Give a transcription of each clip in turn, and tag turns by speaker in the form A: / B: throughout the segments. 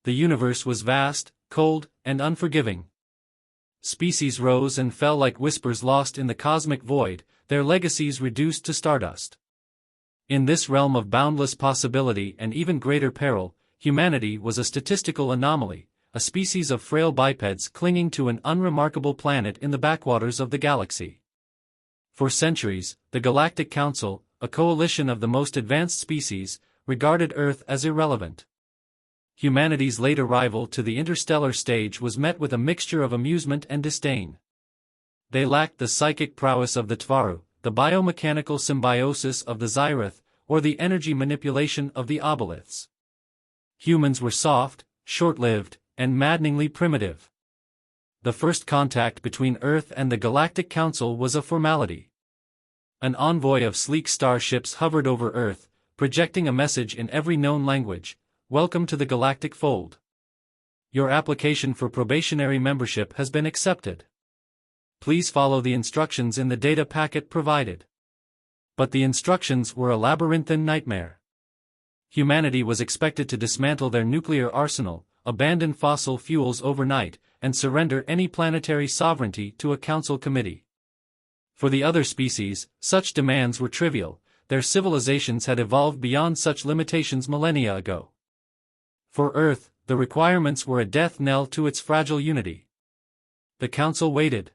A: The universe was vast, cold, and unforgiving. Species rose and fell like whispers lost in the cosmic void, their legacies reduced to stardust. In this realm of boundless possibility and even greater peril, humanity was a statistical anomaly, a species of frail bipeds clinging to an unremarkable planet in the backwaters of the galaxy. For centuries, the Galactic Council, a coalition of the most advanced species, regarded Earth as irrelevant. Humanity's late arrival to the interstellar stage was met with a mixture of amusement and disdain. They lacked the psychic prowess of the Tvaru, the biomechanical symbiosis of the Xyrath, or the energy manipulation of the Obeliths. Humans were soft, short-lived, and maddeningly primitive. The first contact between Earth and the Galactic Council was a formality. An envoy of sleek starships hovered over Earth, projecting a message in every known language: "Welcome to the Galactic Fold. Your application for probationary membership has been accepted. Please follow the instructions in the data packet provided." But the instructions were a labyrinthine nightmare. Humanity was expected to dismantle their nuclear arsenal, abandon fossil fuels overnight, and surrender any planetary sovereignty to a council committee. For the other species, such demands were trivial. Their civilizations had evolved beyond such limitations millennia ago. For Earth, the requirements were a death knell to its fragile unity. The Council waited.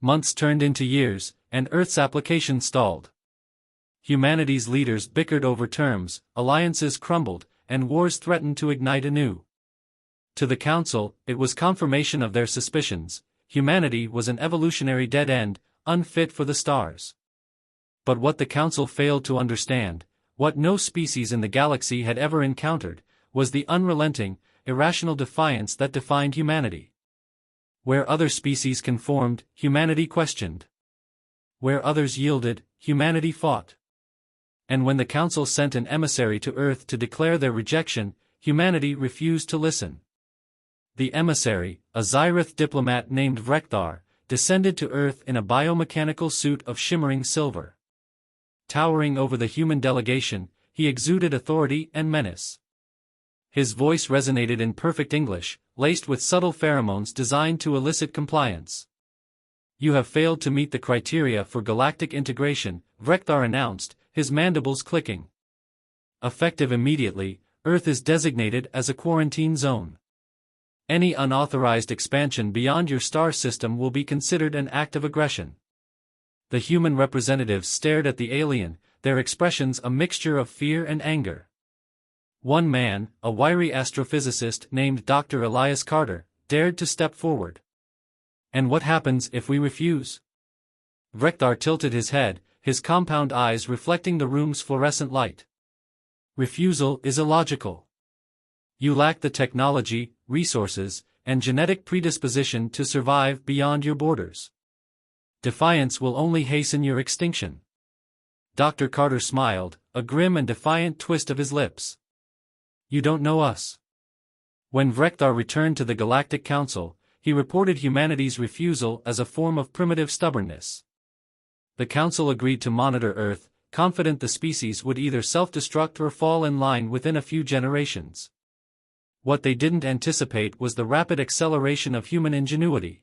A: Months turned into years, and Earth's application stalled. Humanity's leaders bickered over terms, alliances crumbled, and wars threatened to ignite anew. To the Council, it was confirmation of their suspicions: humanity was an evolutionary dead end, unfit for the stars. But what the Council failed to understand, what no species in the galaxy had ever encountered, was the unrelenting, irrational defiance that defined humanity. Where other species conformed, humanity questioned. Where others yielded, humanity fought. And when the Council sent an emissary to Earth to declare their rejection, humanity refused to listen. The emissary, a Xyrath diplomat named Vrekthar, descended to Earth in a biomechanical suit of shimmering silver. Towering over the human delegation, he exuded authority and menace. His voice resonated in perfect English, laced with subtle pheromones designed to elicit compliance. "You have failed to meet the criteria for galactic integration," Vrekthar announced, his mandibles clicking. Effective immediately, Earth is designated as a quarantine zone. Any unauthorized expansion beyond your star system will be considered an act of aggression. The human representatives stared at the alien, their expressions a mixture of fear and anger. One man, a wiry astrophysicist named Dr. Elias Carter, dared to step forward. "And what happens if we refuse?" Vrekthar tilted his head, his compound eyes reflecting the room's fluorescent light. "Refusal is illogical. You lack the technology, resources, and genetic predisposition to survive beyond your borders. Defiance will only hasten your extinction." Dr. Carter smiled, a grim and defiant twist of his lips. "You don't know us." When Vrekthar returned to the Galactic Council, he reported humanity's refusal as a form of primitive stubbornness. The Council agreed to monitor Earth, confident the species would either self-destruct or fall in line within a few generations. What they didn't anticipate was the rapid acceleration of human ingenuity.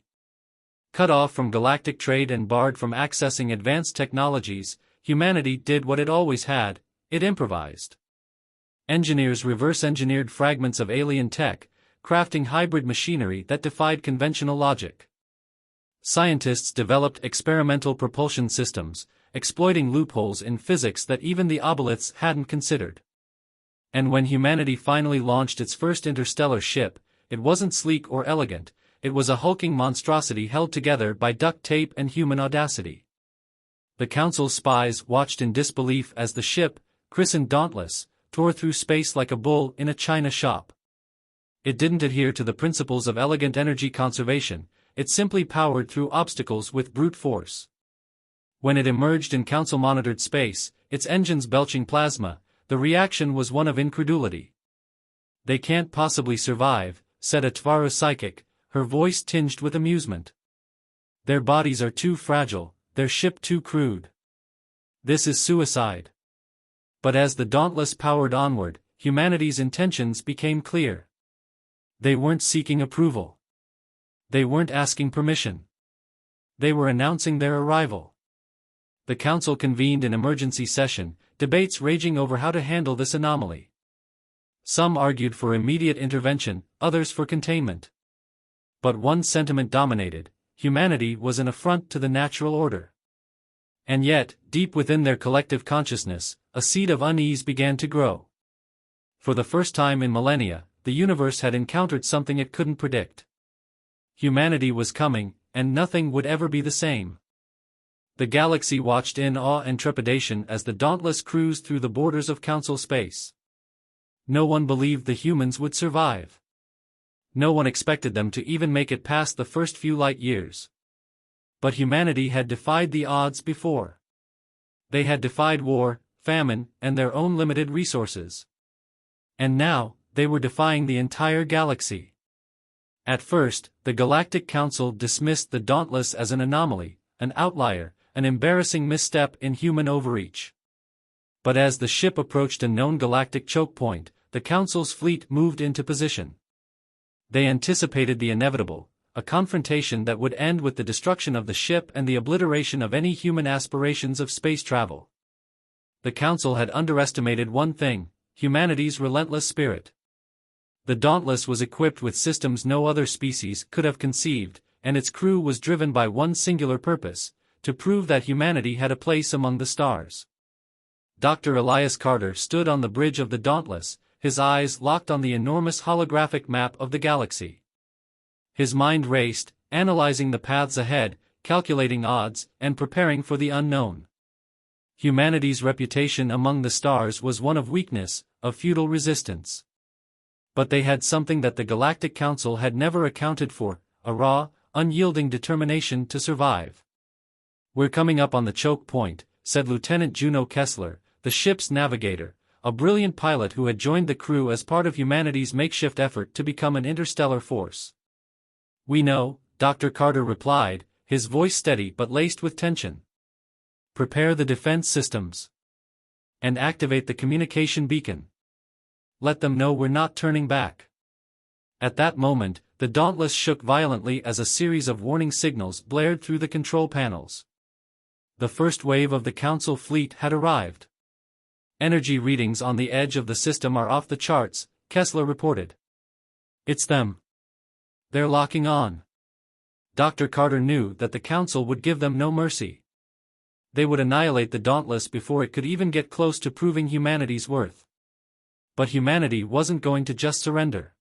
A: Cut off from galactic trade and barred from accessing advanced technologies, humanity did what it always had: it improvised. Engineers reverse-engineered fragments of alien tech, crafting hybrid machinery that defied conventional logic. Scientists developed experimental propulsion systems, exploiting loopholes in physics that even the Obeliths hadn't considered. And when humanity finally launched its first interstellar ship, it wasn't sleek or elegant, it was a hulking monstrosity held together by duct tape and human audacity. The Council's spies watched in disbelief as the ship, christened Dauntless, tore through space like a bull in a china shop. It didn't adhere to the principles of elegant energy conservation, it simply powered through obstacles with brute force. When it emerged in Council-monitored space, its engines belching plasma, the reaction was one of incredulity. "They can't possibly survive," said a Tvaru psychic, her voice tinged with amusement. "Their bodies are too fragile, their ship too crude. This is suicide." But as the Dauntless powered onward, humanity's intentions became clear. They weren't seeking approval. They weren't asking permission. They were announcing their arrival. The council convened an emergency session, debates raging over how to handle this anomaly. Some argued for immediate intervention, others for containment. But one sentiment dominated: humanity was an affront to the natural order. And yet, deep within their collective consciousness, a seed of unease began to grow. For the first time in millennia, the universe had encountered something it couldn't predict. Humanity was coming, and nothing would ever be the same. The galaxy watched in awe and trepidation as the Dauntless cruised through the borders of council space. No one believed the humans would survive. No one expected them to even make it past the first few light years. But humanity had defied the odds before. They had defied war, famine, and their own limited resources. And now, they were defying the entire galaxy. At first, the Galactic Council dismissed the Dauntless as an anomaly, an outlier, an embarrassing misstep in human overreach. But as the ship approached a known galactic choke point, the Council's fleet moved into position. They anticipated the inevitable, a confrontation that would end with the destruction of the ship and the obliteration of any human aspirations of space travel. The Council had underestimated one thing: humanity's relentless spirit. The Dauntless was equipped with systems no other species could have conceived, and its crew was driven by one singular purpose: to prove that humanity had a place among the stars. Dr. Elias Carter stood on the bridge of the Dauntless, his eyes locked on the enormous holographic map of the galaxy. His mind raced, analyzing the paths ahead, calculating odds, and preparing for the unknown. Humanity's reputation among the stars was one of weakness, of futile resistance. But they had something that the Galactic Council had never accounted for: a raw, unyielding determination to survive. "We're coming up on the choke point," said Lieutenant Juno Kessler, the ship's navigator, a brilliant pilot who had joined the crew as part of humanity's makeshift effort to become an interstellar force. "We know," Dr. Carter replied, his voice steady but laced with tension. "Prepare the defense systems. And activate the communication beacon. Let them know we're not turning back." At that moment, the Dauntless shook violently as a series of warning signals blared through the control panels. The first wave of the Council fleet had arrived. "Energy readings on the edge of the system are off the charts," Kessler reported. "It's them. They're locking on." Dr. Carter knew that the Council would give them no mercy. They would annihilate the Dauntless before it could even get close to proving humanity's worth. But humanity wasn't going to just surrender.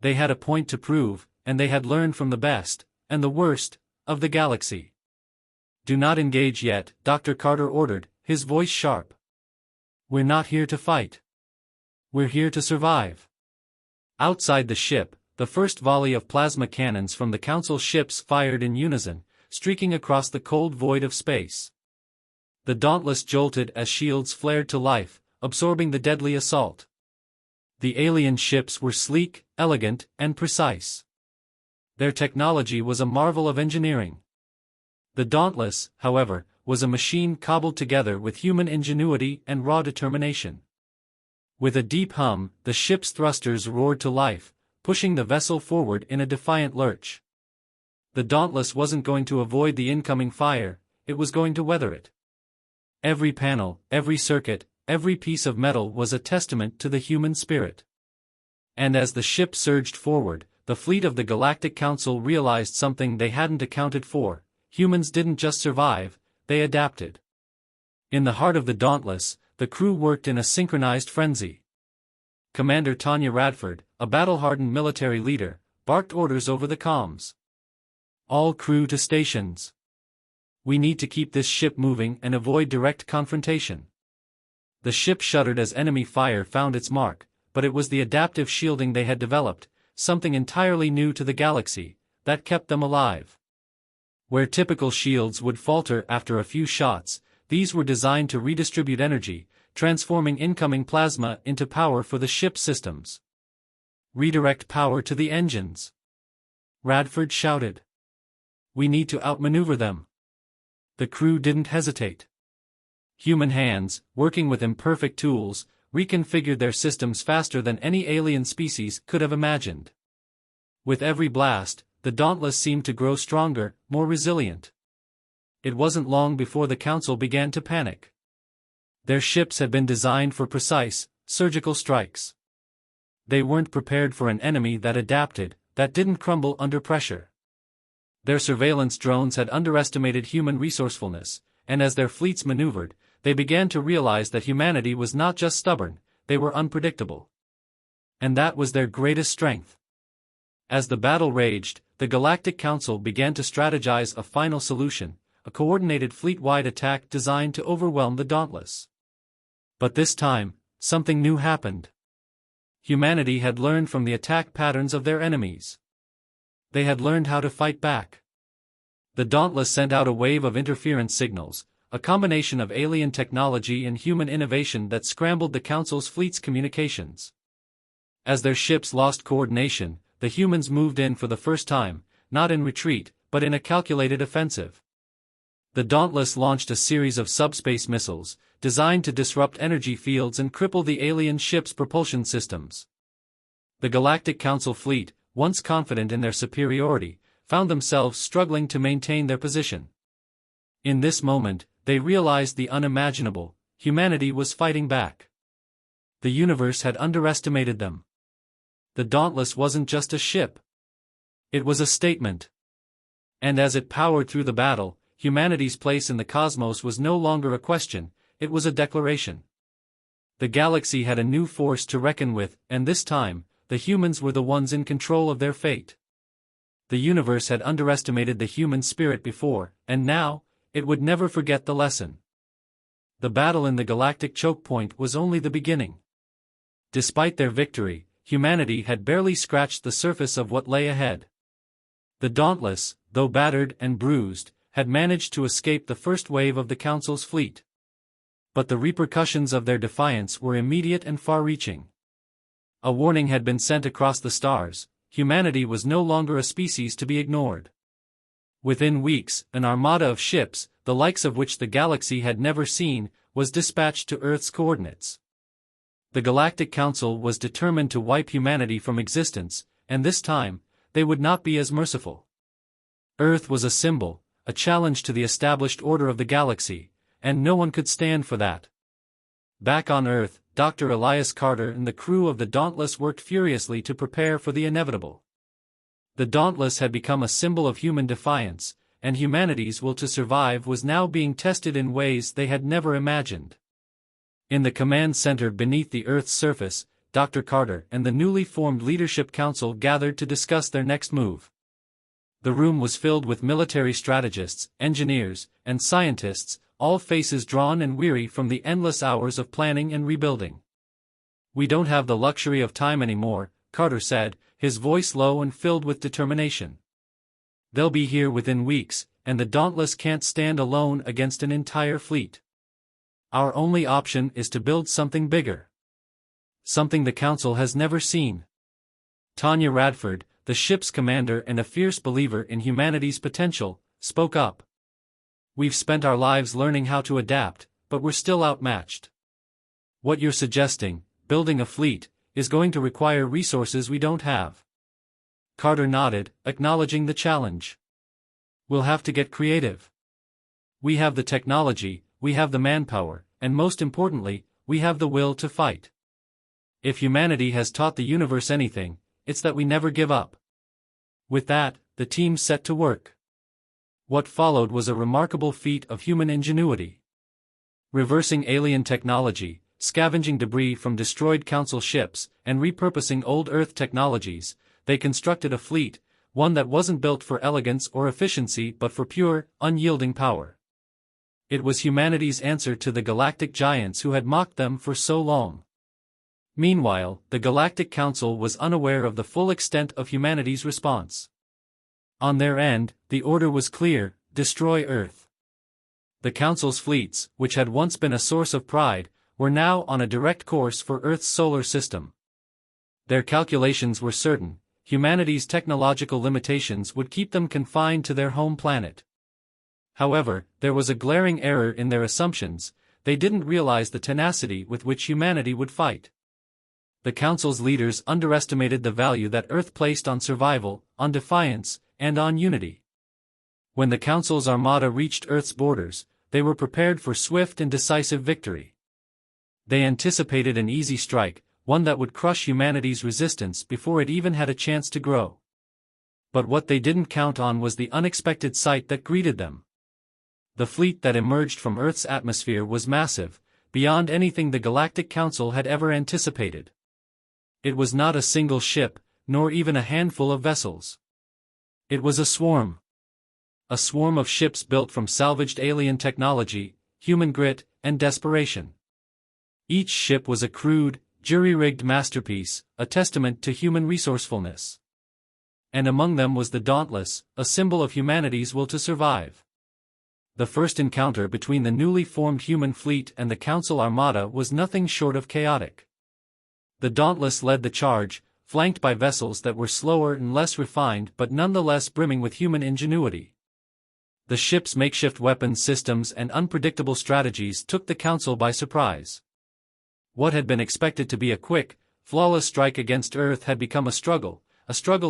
A: They had a point to prove, and they had learned from the best, and the worst, of the galaxy. "Do not engage yet," Dr. Carter ordered, his voice sharp. "We're not here to fight. We're here to survive." Outside the ship, the first volley of plasma cannons from the Council ships fired in unison, streaking across the cold void of space. The Dauntless jolted as shields flared to life, absorbing the deadly assault. The alien ships were sleek, elegant, and precise. Their technology was a marvel of engineering. The Dauntless, however, was a machine cobbled together with human ingenuity and raw determination. With a deep hum, the ship's thrusters roared to life, pushing the vessel forward in a defiant lurch. The Dauntless wasn't going to avoid the incoming fire, it was going to weather it. Every panel, every circuit, every piece of metal was a testament to the human spirit. And as the ship surged forward, the fleet of the Galactic Council realized something they hadn't accounted for: humans didn't just survive, they adapted. In the heart of the Dauntless, the crew worked in a synchronized frenzy. Commander Tanya Radford, a battle-hardened military leader, barked orders over the comms. "All crew to stations. We need to keep this ship moving and avoid direct confrontation." The ship shuddered as enemy fire found its mark, but it was the adaptive shielding they had developed, something entirely new to the galaxy, that kept them alive. Where typical shields would falter after a few shots, these were designed to redistribute energy, transforming incoming plasma into power for the ship's systems. "Redirect power to the engines," Radford shouted. "We need to outmaneuver them." The crew didn't hesitate. Human hands, working with imperfect tools, reconfigured their systems faster than any alien species could have imagined. With every blast, the Dauntless seemed to grow stronger, more resilient. It wasn't long before the Council began to panic. Their ships had been designed for precise, surgical strikes. They weren't prepared for an enemy that adapted, that didn't crumble under pressure. Their surveillance drones had underestimated human resourcefulness, and as their fleets maneuvered, they began to realize that humanity was not just stubborn, they were unpredictable. And that was their greatest strength. As the battle raged, the Galactic Council began to strategize a final solution, a coordinated fleet-wide attack designed to overwhelm the Dauntless. But this time, something new happened. Humanity had learned from the attack patterns of their enemies. They had learned how to fight back. The Dauntless sent out a wave of interference signals, a combination of alien technology and human innovation that scrambled the Council's fleet's communications. As their ships lost coordination, the humans moved in for the first time, not in retreat, but in a calculated offensive. The Dauntless launched a series of subspace missiles, designed to disrupt energy fields and cripple the alien ships' propulsion systems. The Galactic Council fleet, once confident in their superiority, found themselves struggling to maintain their position. In this moment, they realized the unimaginable: humanity was fighting back. The universe had underestimated them. The Dauntless wasn't just a ship. It was a statement. And as it powered through the battle, humanity's place in the cosmos was no longer a question, it was a declaration. The galaxy had a new force to reckon with, and this time, the humans were the ones in control of their fate. The universe had underestimated the human spirit before, and now, it would never forget the lesson. The battle in the galactic choke point was only the beginning. Despite their victory, humanity had barely scratched the surface of what lay ahead. The Dauntless, though battered and bruised, had managed to escape the first wave of the Council's fleet. But the repercussions of their defiance were immediate and far-reaching. A warning had been sent across the stars: humanity was no longer a species to be ignored. Within weeks, an armada of ships, the likes of which the galaxy had never seen, was dispatched to Earth's coordinates. The Galactic Council was determined to wipe humanity from existence, and this time, they would not be as merciful. Earth was a symbol, a challenge to the established order of the galaxy, and no one could stand for that. Back on Earth, Dr. Elias Carter and the crew of the Dauntless worked furiously to prepare for the inevitable. The Dauntless had become a symbol of human defiance, and humanity's will to survive was now being tested in ways they had never imagined. In the command center beneath the Earth's surface, Dr. Carter and the newly formed Leadership Council gathered to discuss their next move. The room was filled with military strategists, engineers, and scientists, all faces drawn and weary from the endless hours of planning and rebuilding. "We don't have the luxury of time anymore," Carter said, his voice low and filled with determination. "They'll be here within weeks, and the Dauntless can't stand alone against an entire fleet. Our only option is to build something bigger. Something the Council has never seen." Tanya Radford, the ship's commander and a fierce believer in humanity's potential, spoke up. "We've spent our lives learning how to adapt, but we're still outmatched. What you're suggesting, building a fleet, is going to require resources we don't have." Carter nodded, acknowledging the challenge. "We'll have to get creative. We have the technology, we have the manpower, and most importantly, we have the will to fight. If humanity has taught the universe anything, it's that we never give up." With that, the team set to work. What followed was a remarkable feat of human ingenuity. Reversing alien technology, scavenging debris from destroyed Council ships, and repurposing old Earth technologies, they constructed a fleet, one that wasn't built for elegance or efficiency but for pure, unyielding power. It was humanity's answer to the galactic giants who had mocked them for so long. Meanwhile, the Galactic Council was unaware of the full extent of humanity's response. On their end, the order was clear: destroy Earth. The Council's fleets, which had once been a source of pride, were now on a direct course for Earth's solar system. Their calculations were certain: humanity's technological limitations would keep them confined to their home planet. However, there was a glaring error in their assumptions: they didn't realize the tenacity with which humanity would fight. The Council's leaders underestimated the value that Earth placed on survival, on defiance, and on unity. When the Council's armada reached Earth's borders, they were prepared for swift and decisive victory. They anticipated an easy strike, one that would crush humanity's resistance before it even had a chance to grow. But what they didn't count on was the unexpected sight that greeted them. The fleet that emerged from Earth's atmosphere was massive, beyond anything the Galactic Council had ever anticipated. It was not a single ship, nor even a handful of vessels. It was a swarm. A swarm of ships built from salvaged alien technology, human grit, and desperation. Each ship was a crude, jury-rigged masterpiece, a testament to human resourcefulness. And among them was the Dauntless, a symbol of humanity's will to survive. The first encounter between the newly formed human fleet and the Council armada was nothing short of chaotic. The Dauntless led the charge, flanked by vessels that were slower and less refined but nonetheless brimming with human ingenuity. The ship's makeshift weapons systems and unpredictable strategies took the Council by surprise. What had been expected to be a quick, flawless strike against Earth had become a struggle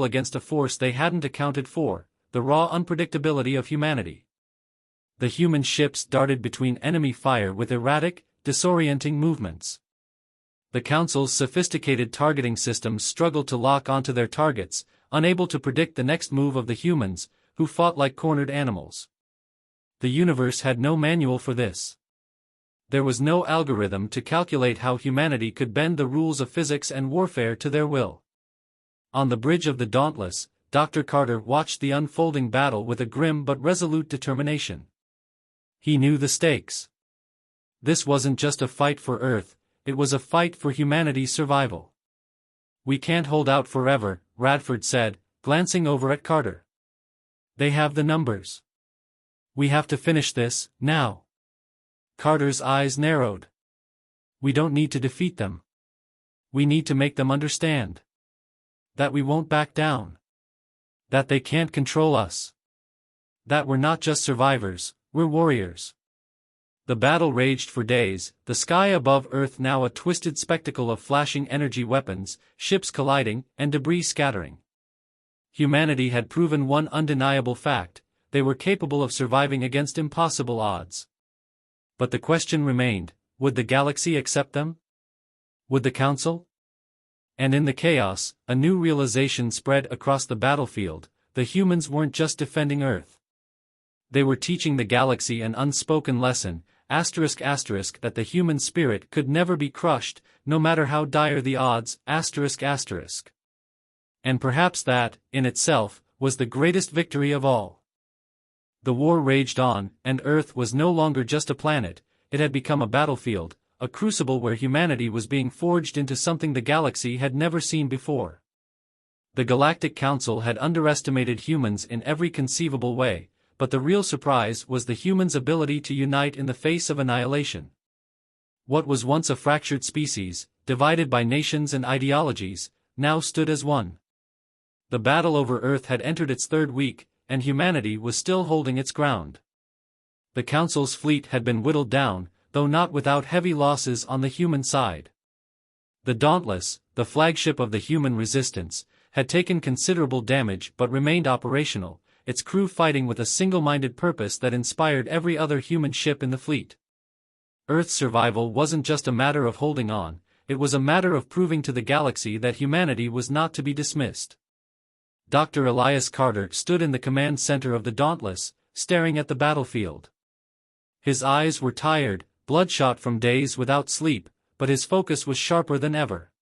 A: against a force they hadn't accounted for, the raw unpredictability of humanity. The human ships darted between enemy fire with erratic, disorienting movements. The Council's sophisticated targeting systems struggled to lock onto their targets, unable to predict the next move of the humans, who fought like cornered animals. The universe had no manual for this. There was no algorithm to calculate how humanity could bend the rules of physics and warfare to their will. On the bridge of the Dauntless, Dr. Carter watched the unfolding battle with a grim but resolute determination. He knew the stakes. This wasn't just a fight for Earth, it was a fight for humanity's survival. "We can't hold out forever," Radford said, glancing over at Carter. "They have the numbers. We have to finish this, now." Carter's eyes narrowed. "We don't need to defeat them. We need to make them understand that we won't back down. That they can't control us. That we're not just survivors, we're warriors." The battle raged for days, the sky above Earth now a twisted spectacle of flashing energy weapons, ships colliding, and debris scattering. Humanity had proven one undeniable fact: they were capable of surviving against impossible odds. But the question remained, would the galaxy accept them? Would the Council? And in the chaos, a new realization spread across the battlefield: the humans weren't just defending Earth. They were teaching the galaxy an unspoken lesson, that the human spirit could never be crushed, no matter how dire the odds, And perhaps that, in itself, was the greatest victory of all. The war raged on, and Earth was no longer just a planet, it had become a battlefield, a crucible where humanity was being forged into something the galaxy had never seen before. The Galactic Council had underestimated humans in every conceivable way, but the real surprise was the humans' ability to unite in the face of annihilation. What was once a fractured species, divided by nations and ideologies, now stood as one. The battle over Earth had entered its third week, and humanity was still holding its ground. The Council's fleet had been whittled down, though not without heavy losses on the human side. The Dauntless, the flagship of the human resistance, had taken considerable damage but remained operational, its crew fighting with a single-minded purpose that inspired every other human ship in the fleet. Earth's survival wasn't just a matter of holding on, it was a matter of proving to the galaxy that humanity was not to be dismissed. Dr. Elias Carter stood in the command center of the Dauntless, staring at the battlefield. His eyes were tired, bloodshot from days without sleep, but his focus was sharper than ever.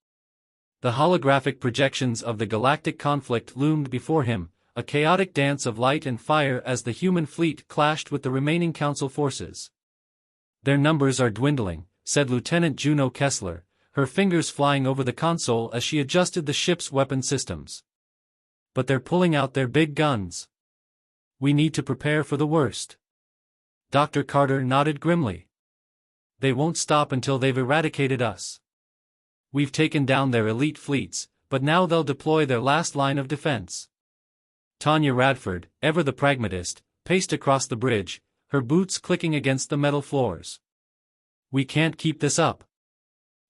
A: The holographic projections of the galactic conflict loomed before him, a chaotic dance of light and fire as the human fleet clashed with the remaining Council forces. "Their numbers are dwindling," said Lieutenant Juno Kessler, her fingers flying over the console as she adjusted the ship's weapon systems. "But they're pulling out their big guns. We need to prepare for the worst." Dr. Carter nodded grimly. "They won't stop until they've eradicated us. We've taken down their elite fleets, but now they'll deploy their last line of defense." Tanya Radford, ever the pragmatist, paced across the bridge, her boots clicking against the metal floors. "We can't keep this up.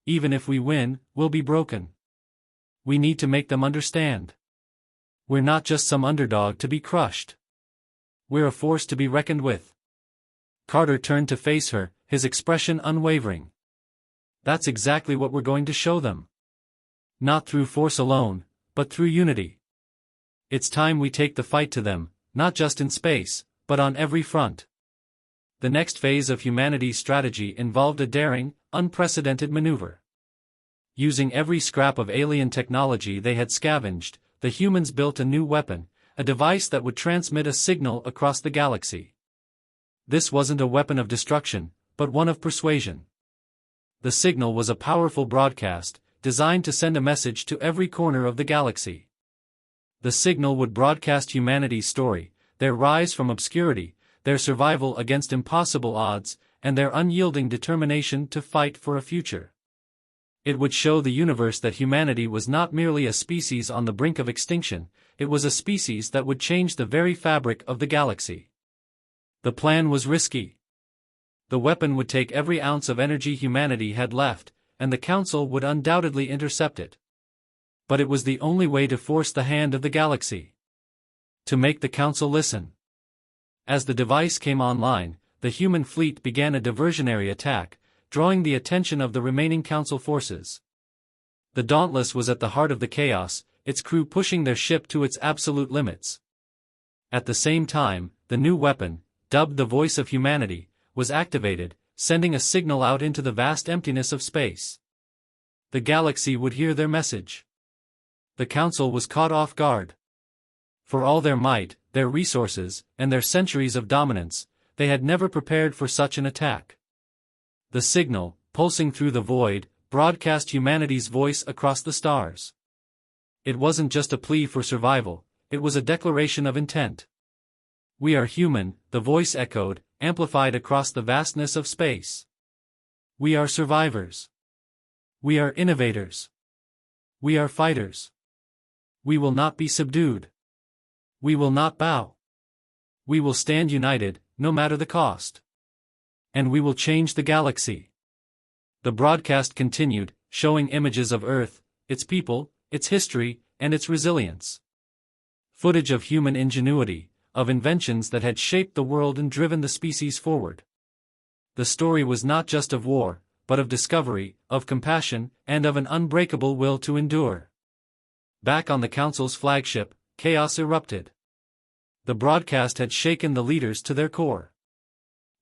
A: Even if we win, we'll be broken." We need to make them understand. We're not just some underdog to be crushed. We're a force to be reckoned with. Carter turned to face her, his expression unwavering. That's exactly what we're going to show them. Not through force alone, but through unity. It's time we take the fight to them, not just in space, but on every front. The next phase of humanity's strategy involved a daring, unprecedented maneuver. Using every scrap of alien technology they had scavenged, the humans built a new weapon, a device that would transmit a signal across the galaxy. This wasn't a weapon of destruction, but one of persuasion. The signal was a powerful broadcast, designed to send a message to every corner of the galaxy. The signal would broadcast humanity's story, their rise from obscurity, their survival against impossible odds, and their unyielding determination to fight for a future. It would show the universe that humanity was not merely a species on the brink of extinction, it was a species that would change the very fabric of the galaxy. The plan was risky. The weapon would take every ounce of energy humanity had left, and the Council would undoubtedly intercept it. But it was the only way to force the hand of the galaxy. To make the Council listen. As the device came online, the human fleet began a diversionary attack, drawing the attention of the remaining Council forces. The Dauntless was at the heart of the chaos, its crew pushing their ship to its absolute limits. At the same time, the new weapon, dubbed the Voice of Humanity, was activated, sending a signal out into the vast emptiness of space. The galaxy would hear their message. The Council was caught off guard. For all their might, their resources, and their centuries of dominance, they had never prepared for such an attack. The signal, pulsing through the void, broadcast humanity's voice across the stars. It wasn't just a plea for survival, it was a declaration of intent. We are human, the voice echoed, amplified across the vastness of space. We are survivors. We are innovators. We are fighters. We will not be subdued. We will not bow. We will stand united, no matter the cost. And we will change the galaxy. The broadcast continued, showing images of Earth, its people, its history, and its resilience. Footage of human ingenuity, of inventions that had shaped the world and driven the species forward. The story was not just of war, but of discovery, of compassion, and of an unbreakable will to endure. Back on the Council's flagship, chaos erupted. The broadcast had shaken the leaders to their core.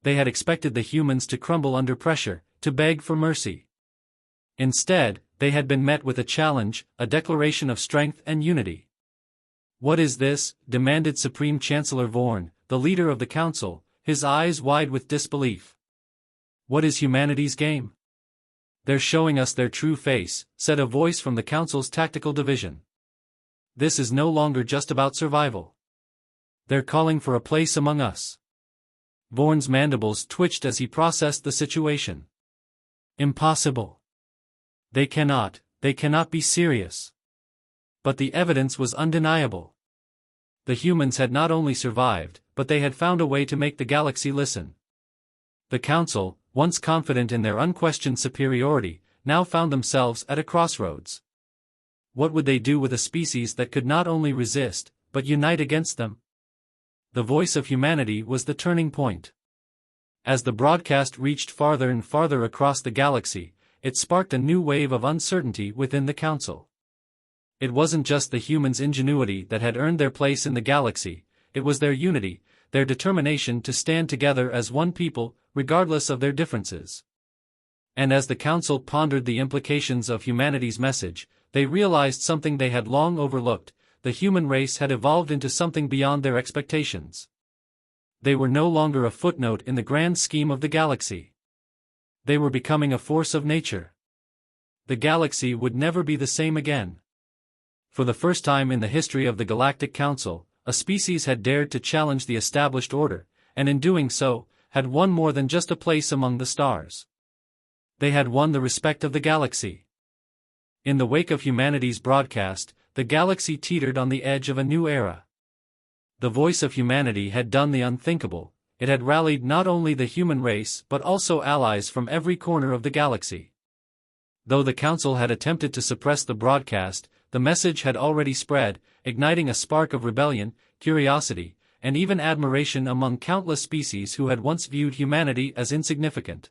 A: They had expected the humans to crumble under pressure, to beg for mercy. Instead, they had been met with a challenge, a declaration of strength and unity. What is this? Demanded Supreme Chancellor Vorn, the leader of the Council, his eyes wide with disbelief. What is humanity's game? They're showing us their true face, said a voice from the Council's tactical division. This is no longer just about survival. They're calling for a place among us. Vorn's mandibles twitched as he processed the situation. Impossible. They cannot be serious. But the evidence was undeniable. The humans had not only survived, but they had found a way to make the galaxy listen. The Council, once confident in their unquestioned superiority, now found themselves at a crossroads. What would they do with a species that could not only resist, but unite against them? The Voice of Humanity was the turning point. As the broadcast reached farther and farther across the galaxy, it sparked a new wave of uncertainty within the Council. It wasn't just the humans' ingenuity that had earned their place in the galaxy, it was their unity, their determination to stand together as one people, regardless of their differences. And as the Council pondered the implications of humanity's message, they realized something they had long overlooked: the human race had evolved into something beyond their expectations. They were no longer a footnote in the grand scheme of the galaxy. They were becoming a force of nature. The galaxy would never be the same again. For the first time in the history of the Galactic Council, a species had dared to challenge the established order, and in doing so, had won more than just a place among the stars. They had won the respect of the galaxy. In the wake of humanity's broadcast, the galaxy teetered on the edge of a new era. The Voice of Humanity had done the unthinkable. It had rallied not only the human race but also allies from every corner of the galaxy. Though the Council had attempted to suppress the broadcast, the message had already spread, igniting a spark of rebellion, curiosity, and even admiration among countless species who had once viewed humanity as insignificant.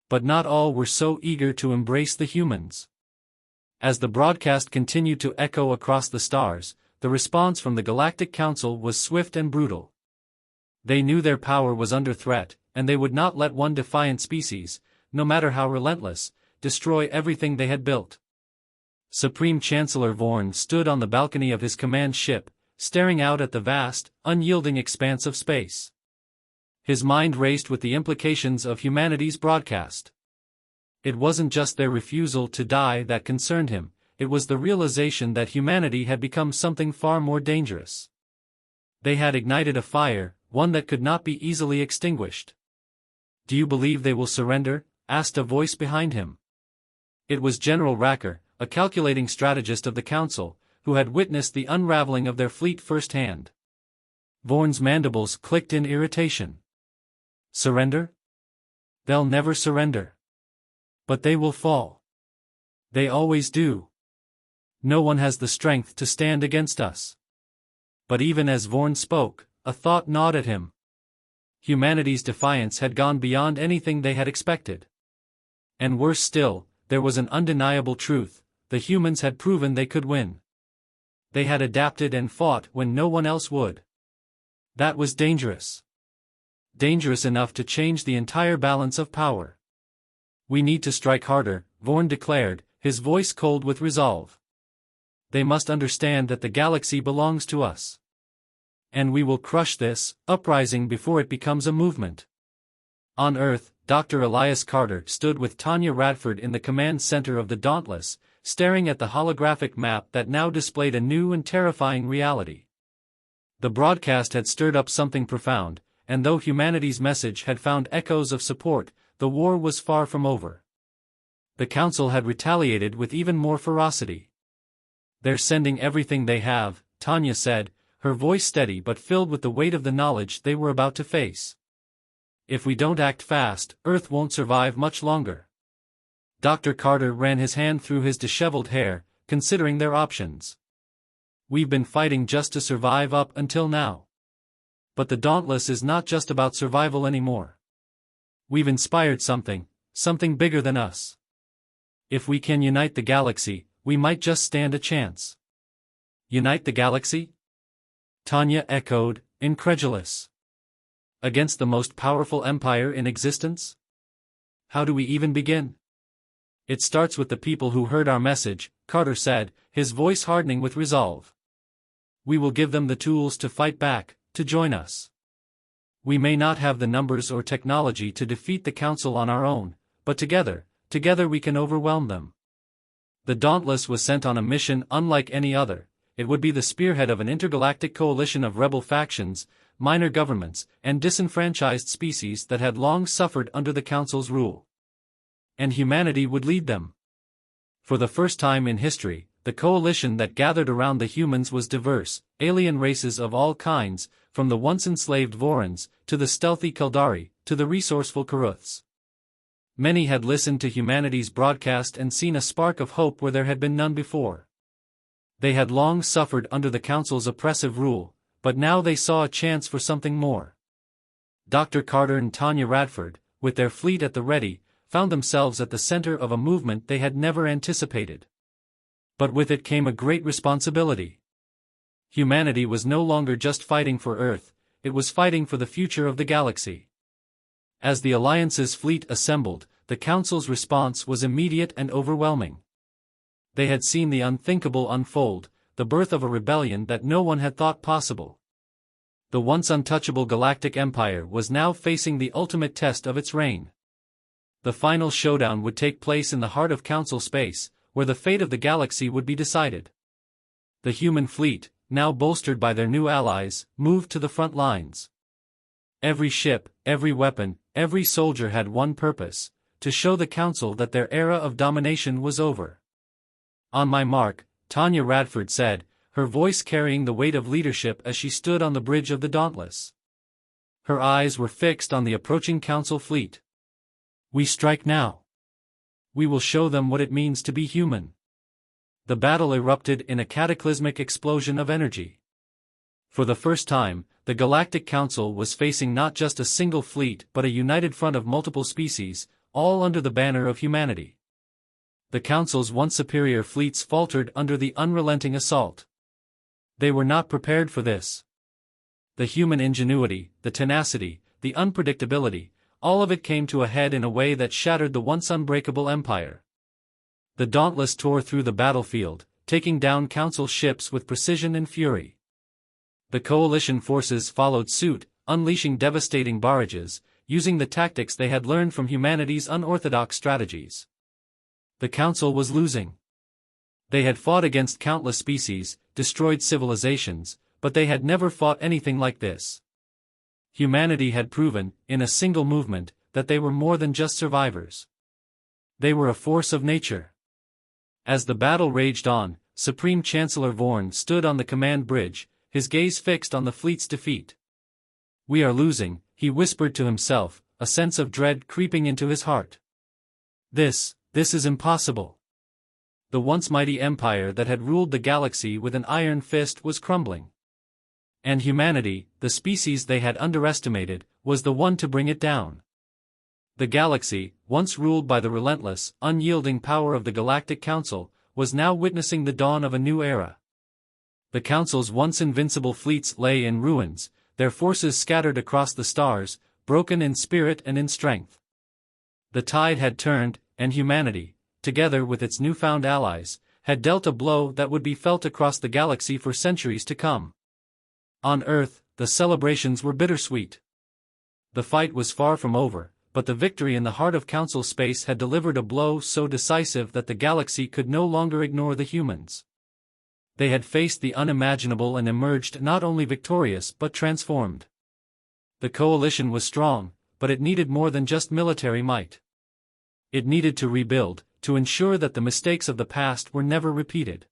A: But not all were so eager to embrace the humans. As the broadcast continued to echo across the stars, the response from the Galactic Council was swift and brutal. They knew their power was under threat, and they would not let one defiant species, no matter how relentless, destroy everything they had built. Supreme Chancellor Vorn stood on the balcony of his command ship, staring out at the vast, unyielding expanse of space. His mind raced with the implications of humanity's broadcast. It wasn't just their refusal to die that concerned him, it was the realization that humanity had become something far more dangerous. They had ignited a fire, one that could not be easily extinguished. "Do you believe they will surrender?" asked a voice behind him. It was General Racker, a calculating strategist of the Council, who had witnessed the unraveling of their fleet firsthand. Vorn's mandibles clicked in irritation. Surrender? They'll never surrender. But they will fall. They always do. No one has the strength to stand against us. But even as Vorn spoke, a thought gnawed at him. Humanity's defiance had gone beyond anything they had expected. And worse still, there was an undeniable truth: the humans had proven they could win. They had adapted and fought when no one else would. That was dangerous. Dangerous enough to change the entire balance of power. "We need to strike harder," Vorn declared, his voice cold with resolve. "They must understand that the galaxy belongs to us. And we will crush this uprising before it becomes a movement." On Earth, Dr. Elias Carter stood with Tanya Radford in the command center of the Dauntless, staring at the holographic map that now displayed a new and terrifying reality. The broadcast had stirred up something profound, and though humanity's message had found echoes of support, the war was far from over. The Council had retaliated with even more ferocity. "They're sending everything they have," Tanya said, her voice steady but filled with the weight of the knowledge they were about to face. "If we don't act fast, Earth won't survive much longer." Dr. Carter ran his hand through his disheveled hair, considering their options. "We've been fighting just to survive up until now. But the Dauntless is not just about survival anymore. We've inspired something bigger than us. If we can unite the galaxy, we might just stand a chance." "Unite the galaxy?" Tanya echoed, incredulous. "Against the most powerful empire in existence? How do we even begin?" "It starts with the people who heard our message," Carter said, his voice hardening with resolve. "We will give them the tools to fight back, to join us. We may not have the numbers or technology to defeat the Council on our own, but together we can overwhelm them." The Dauntless was sent on a mission unlike any other. It would be the spearhead of an intergalactic coalition of rebel factions, minor governments, and disenfranchised species that had long suffered under the Council's rule. And humanity would lead them. For the first time in history, the coalition that gathered around the humans was diverse, alien races of all kinds, from the once enslaved Vorans, to the stealthy Kildari, to the resourceful Karuths. Many had listened to humanity's broadcast and seen a spark of hope where there had been none before. They had long suffered under the Council's oppressive rule, but now they saw a chance for something more. Dr. Carter and Tanya Radford, with their fleet at the ready, found themselves at the center of a movement they had never anticipated. But with it came a great responsibility. Humanity was no longer just fighting for Earth, it was fighting for the future of the galaxy. As the Alliance's fleet assembled, the Council's response was immediate and overwhelming. They had seen the unthinkable unfold, the birth of a rebellion that no one had thought possible. The once untouchable Galactic Empire was now facing the ultimate test of its reign. The final showdown would take place in the heart of Council space, where the fate of the galaxy would be decided. The human fleet, now bolstered by their new allies, moved to the front lines. Every ship, every weapon, every soldier had one purpose: to show the Council that their era of domination was over. "On my mark," Tanya Radford said, her voice carrying the weight of leadership as she stood on the bridge of the Dauntless. Her eyes were fixed on the approaching Council fleet. "We strike now. We will show them what it means to be human." The battle erupted in a cataclysmic explosion of energy. For the first time, the Galactic Council was facing not just a single fleet but a united front of multiple species, all under the banner of humanity. The Council's once superior fleets faltered under the unrelenting assault. They were not prepared for this. The human ingenuity, the tenacity, the unpredictability, all of it came to a head in a way that shattered the once unbreakable empire. The Dauntless tore through the battlefield, taking down Council ships with precision and fury. The coalition forces followed suit, unleashing devastating barrages, using the tactics they had learned from humanity's unorthodox strategies. The Council was losing. They had fought against countless species, destroyed civilizations, but they had never fought anything like this. Humanity had proven, in a single movement, that they were more than just survivors. They were a force of nature. As the battle raged on, Supreme Chancellor Vorn stood on the command bridge, his gaze fixed on the fleet's defeat. "We are losing," he whispered to himself, a sense of dread creeping into his heart. This is impossible. The once mighty empire that had ruled the galaxy with an iron fist was crumbling. And humanity, the species they had underestimated, was the one to bring it down. The galaxy, once ruled by the relentless, unyielding power of the Galactic Council, was now witnessing the dawn of a new era. The Council's once invincible fleets lay in ruins, their forces scattered across the stars, broken in spirit and in strength. The tide had turned, and humanity, together with its newfound allies, had dealt a blow that would be felt across the galaxy for centuries to come. On Earth, the celebrations were bittersweet. The fight was far from over, but the victory in the heart of Council space had delivered a blow so decisive that the galaxy could no longer ignore the humans. They had faced the unimaginable and emerged not only victorious but transformed. The coalition was strong, but it needed more than just military might. It needed to rebuild, to ensure that the mistakes of the past were never repeated.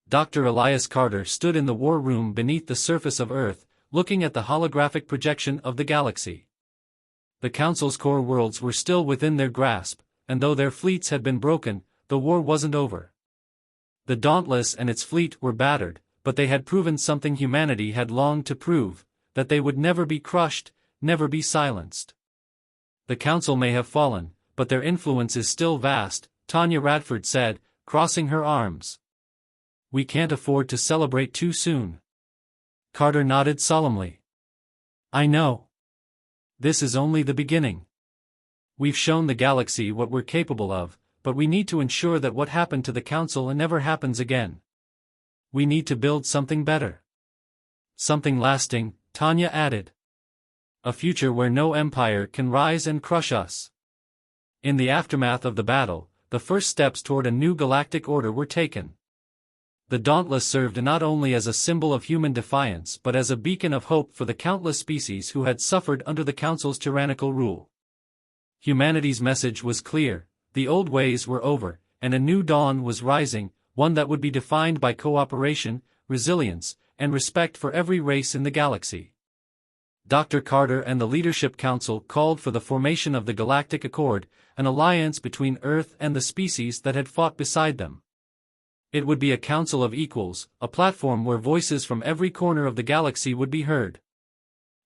A: Dr. Elias Carter stood in the war room beneath the surface of Earth, looking at the holographic projection of the galaxy. The Council's core worlds were still within their grasp, and though their fleets had been broken, the war wasn't over. The Dauntless and its fleet were battered, but they had proven something humanity had longed to prove, that they would never be crushed, never be silenced. The Council may have fallen, but their influence is still vast, Tanya Radford said, crossing her arms. "We can't afford to celebrate too soon." Carter nodded solemnly. "I know. This is only the beginning. We've shown the galaxy what we're capable of, but we need to ensure that what happened to the Council never happens again. We need to build something better. Something lasting," Tanya added. "A future where no empire can rise and crush us." In the aftermath of the battle, the first steps toward a new galactic order were taken. The Dauntless served not only as a symbol of human defiance but as a beacon of hope for the countless species who had suffered under the Council's tyrannical rule. Humanity's message was clear: the old ways were over, and a new dawn was rising, one that would be defined by cooperation, resilience, and respect for every race in the galaxy. Dr. Carter and the Leadership Council called for the formation of the Galactic Accord, an alliance between Earth and the species that had fought beside them. It would be a council of equals, a platform where voices from every corner of the galaxy would be heard.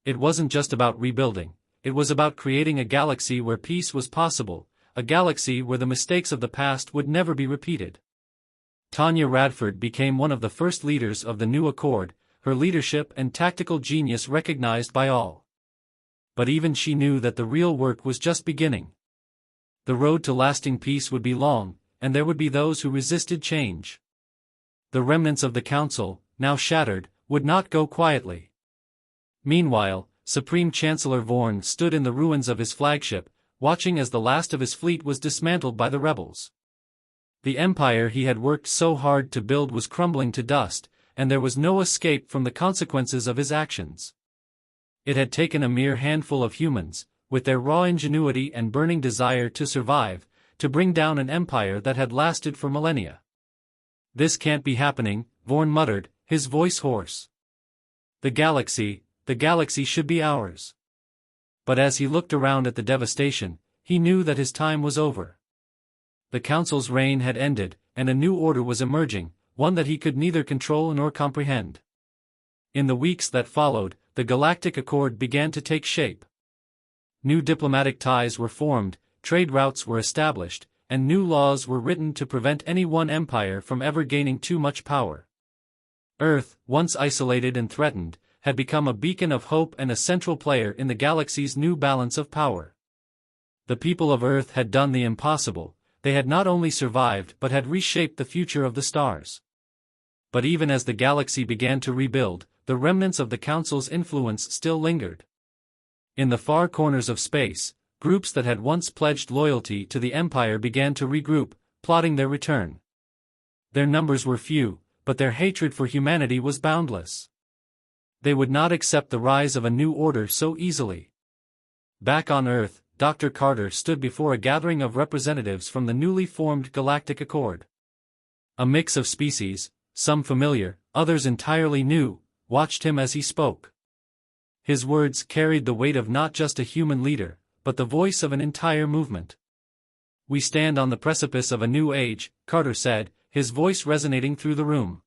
A: It wasn't just about rebuilding, it was about creating a galaxy where peace was possible, a galaxy where the mistakes of the past would never be repeated. Tanya Radford became one of the first leaders of the new accord, her leadership and tactical genius recognized by all. But even she knew that the real work was just beginning. The road to lasting peace would be long, and there would be those who resisted change. The remnants of the Council, now shattered, would not go quietly. Meanwhile, Supreme Chancellor Vorn stood in the ruins of his flagship, watching as the last of his fleet was dismantled by the rebels. The empire he had worked so hard to build was crumbling to dust, and there was no escape from the consequences of his actions. It had taken a mere handful of humans, with their raw ingenuity and burning desire to survive, to bring down an empire that had lasted for millennia. "This can't be happening," Vorn muttered, his voice hoarse. The galaxy should be ours." But as he looked around at the devastation, he knew that his time was over. The Council's reign had ended, and a new order was emerging, one that he could neither control nor comprehend. In the weeks that followed, the Galactic Accord began to take shape. New diplomatic ties were formed, trade routes were established, and new laws were written to prevent any one empire from ever gaining too much power. Earth, once isolated and threatened, had become a beacon of hope and a central player in the galaxy's new balance of power. The people of Earth had done the impossible. They had not only survived but had reshaped the future of the stars. But even as the galaxy began to rebuild, the remnants of the Council's influence still lingered. In the far corners of space, groups that had once pledged loyalty to the Empire began to regroup, plotting their return. Their numbers were few, but their hatred for humanity was boundless. They would not accept the rise of a new order so easily. Back on Earth, Dr. Carter stood before a gathering of representatives from the newly formed Galactic Accord. A mix of species, some familiar, others entirely new, watched him as he spoke. His words carried the weight of not just a human leader, but the voice of an entire movement. "We stand on the precipice of a new age," Carter said, his voice resonating through the room.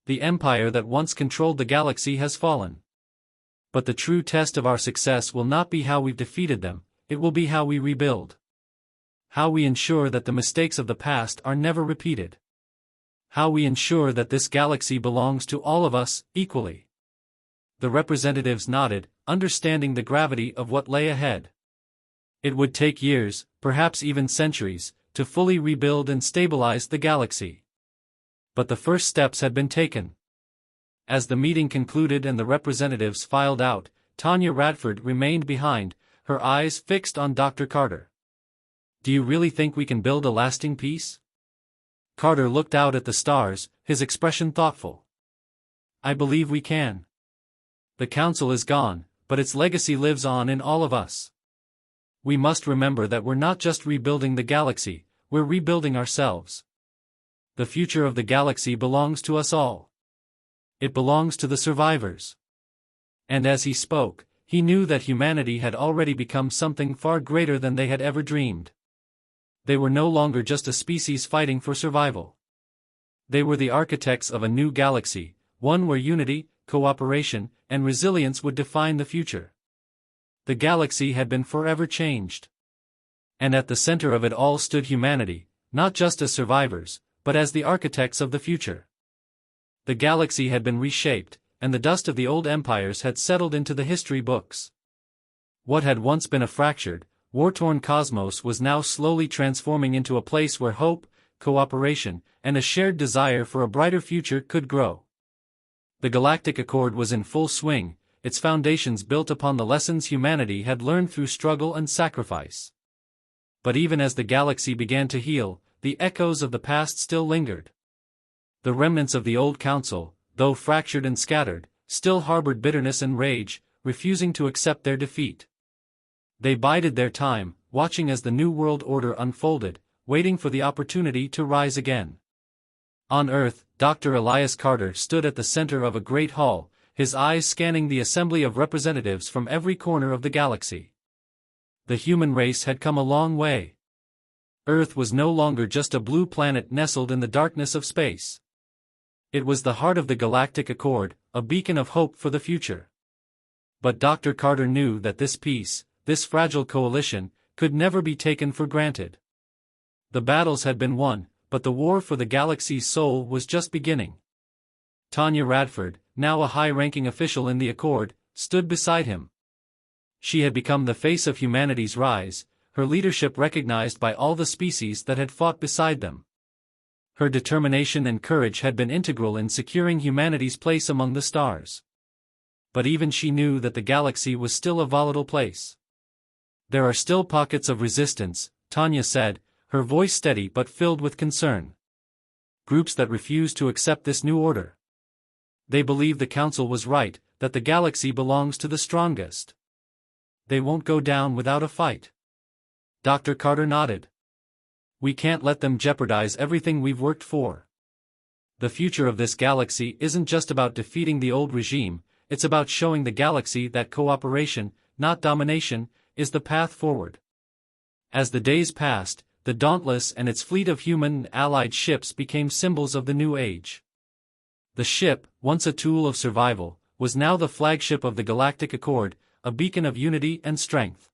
A: "The empire that once controlled the galaxy has fallen. But the true test of our success will not be how we've defeated them, it will be how we rebuild. How we ensure that the mistakes of the past are never repeated. How we ensure that this galaxy belongs to all of us, equally." The representatives nodded, understanding the gravity of what lay ahead. It would take years, perhaps even centuries, to fully rebuild and stabilize the galaxy. But the first steps had been taken. As the meeting concluded and the representatives filed out, Tanya Radford remained behind, her eyes fixed on Dr. Carter. "Do you really think we can build a lasting peace?" Carter looked out at the stars, his expression thoughtful. "I believe we can. The Council is gone, but its legacy lives on in all of us. We must remember that we're not just rebuilding the galaxy, we're rebuilding ourselves. The future of the galaxy belongs to us all. It belongs to the survivors." And as he spoke, he knew that humanity had already become something far greater than they had ever dreamed. They were no longer just a species fighting for survival. They were the architects of a new galaxy, one where unity, cooperation, and resilience would define the future. The galaxy had been forever changed. And at the center of it all stood humanity, not just as survivors, but as the architects of the future. The galaxy had been reshaped, and the dust of the old empires had settled into the history books. What had once been a fractured, war-torn cosmos was now slowly transforming into a place where hope, cooperation, and a shared desire for a brighter future could grow. The Galactic Accord was in full swing, its foundations built upon the lessons humanity had learned through struggle and sacrifice. But even as the galaxy began to heal, the echoes of the past still lingered. The remnants of the old council, though fractured and scattered, still harbored bitterness and rage, refusing to accept their defeat. They bided their time, watching as the new world order unfolded, waiting for the opportunity to rise again. On Earth, Dr. Elias Carter stood at the center of a great hall, his eyes scanning the assembly of representatives from every corner of the galaxy. The human race had come a long way. Earth was no longer just a blue planet nestled in the darkness of space. It was the heart of the Galactic Accord, a beacon of hope for the future. But Dr. Carter knew that this peace, this fragile coalition, could never be taken for granted. The battles had been won, but the war for the galaxy's soul was just beginning. Tanya Radford, now a high-ranking official in the Accord, stood beside him. She had become the face of humanity's rise, her leadership recognized by all the species that had fought beside them. Her determination and courage had been integral in securing humanity's place among the stars. But even she knew that the galaxy was still a volatile place. "There are still pockets of resistance," Tanya said, her voice steady but filled with concern. "Groups that refuse to accept this new order. They believe the Council was right, that the galaxy belongs to the strongest. They won't go down without a fight." Dr. Carter nodded. "We can't let them jeopardize everything we've worked for. The future of this galaxy isn't just about defeating the old regime, it's about showing the galaxy that cooperation, not domination, is the path forward." As the days passed, the Dauntless and its fleet of human and allied ships became symbols of the new age. The ship, once a tool of survival, was now the flagship of the Galactic Accord, a beacon of unity and strength.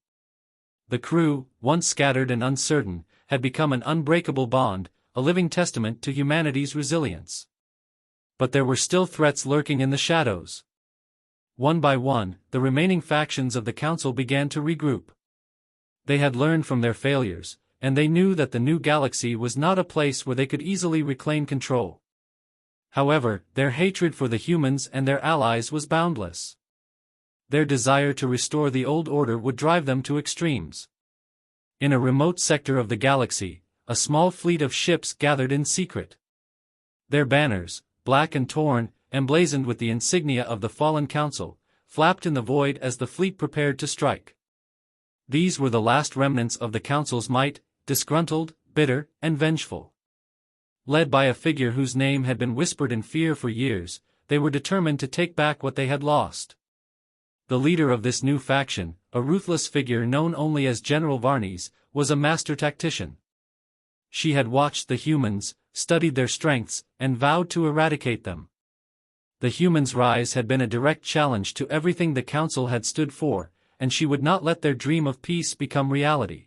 A: The crew, once scattered and uncertain, had become an unbreakable bond, a living testament to humanity's resilience. But there were still threats lurking in the shadows. One by one, the remaining factions of the Council began to regroup. They had learned from their failures, and they knew that the new galaxy was not a place where they could easily reclaim control. However, their hatred for the humans and their allies was boundless. Their desire to restore the old order would drive them to extremes. In a remote sector of the galaxy, a small fleet of ships gathered in secret. Their banners, black and torn, emblazoned with the insignia of the fallen council, flapped in the void as the fleet prepared to strike. These were the last remnants of the council's might, disgruntled, bitter, and vengeful. Led by a figure whose name had been whispered in fear for years, they were determined to take back what they had lost. The leader of this new faction, a ruthless figure known only as General Varnes, was a master tactician. She had watched the humans, studied their strengths, and vowed to eradicate them. The humans' rise had been a direct challenge to everything the Council had stood for, and she would not let their dream of peace become reality.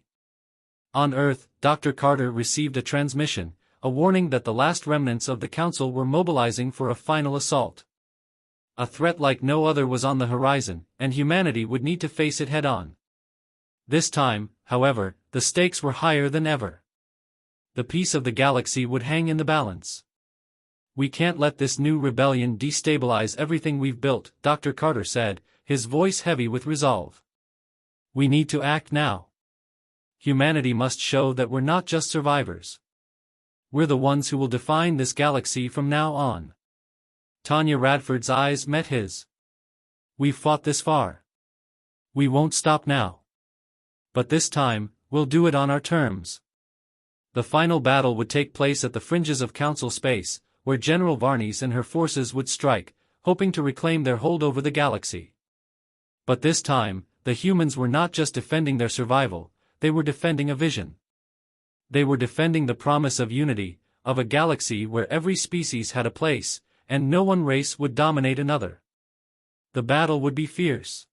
A: On Earth, Dr. Carter received a transmission, a warning that the last remnants of the Council were mobilizing for a final assault. A threat like no other was on the horizon, and humanity would need to face it head-on. This time, however, the stakes were higher than ever. The peace of the galaxy would hang in the balance. "We can't let this new rebellion destabilize everything we've built," Dr. Carter said, his voice heavy with resolve. "We need to act now. Humanity must show that we're not just survivors. We're the ones who will define this galaxy from now on." Tanya Radford's eyes met his. "We've fought this far. We won't stop now. But this time, we'll do it on our terms." The final battle would take place at the fringes of Council space, where General Varnes and her forces would strike, hoping to reclaim their hold over the galaxy. But this time, the humans were not just defending their survival, they were defending a vision. They were defending the promise of unity, of a galaxy where every species had a place, and no one race would dominate another. The battle would be fierce.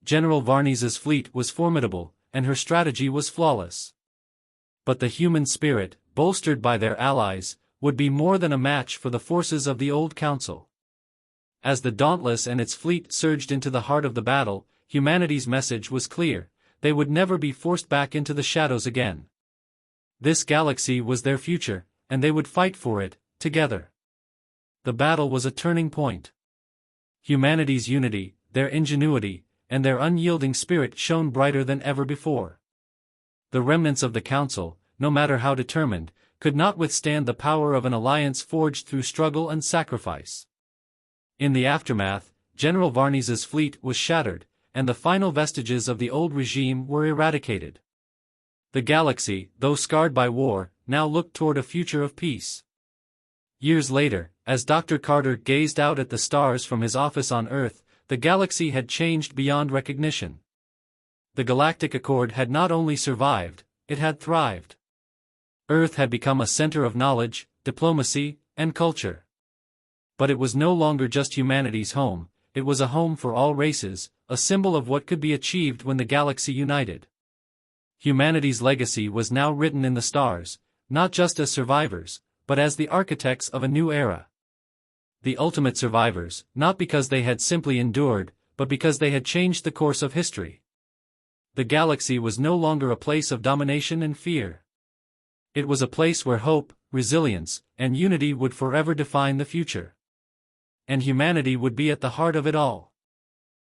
A: General Varnes's fleet was formidable, and her strategy was flawless. But the human spirit, bolstered by their allies, would be more than a match for the forces of the old council. As the Dauntless and its fleet surged into the heart of the battle, humanity's message was clear: they would never be forced back into the shadows again. This galaxy was their future, and they would fight for it, together. The battle was a turning point. Humanity's unity, their ingenuity, and their unyielding spirit shone brighter than ever before. The remnants of the Council, no matter how determined, could not withstand the power of an alliance forged through struggle and sacrifice. In the aftermath, General Varnes's fleet was shattered, and the final vestiges of the old regime were eradicated. The galaxy, though scarred by war, now looked toward a future of peace. Years later, as Dr. Carter gazed out at the stars from his office on Earth, the galaxy had changed beyond recognition. The Galactic Accord had not only survived, it had thrived. Earth had become a center of knowledge, diplomacy, and culture. But it was no longer just humanity's home, it was a home for all races, a symbol of what could be achieved when the galaxy united. Humanity's legacy was now written in the stars, not just as survivors, but as the architects of a new era. The ultimate survivors, not because they had simply endured, but because they had changed the course of history. The galaxy was no longer a place of domination and fear. It was a place where hope, resilience, and unity would forever define the future. And humanity would be at the heart of it all.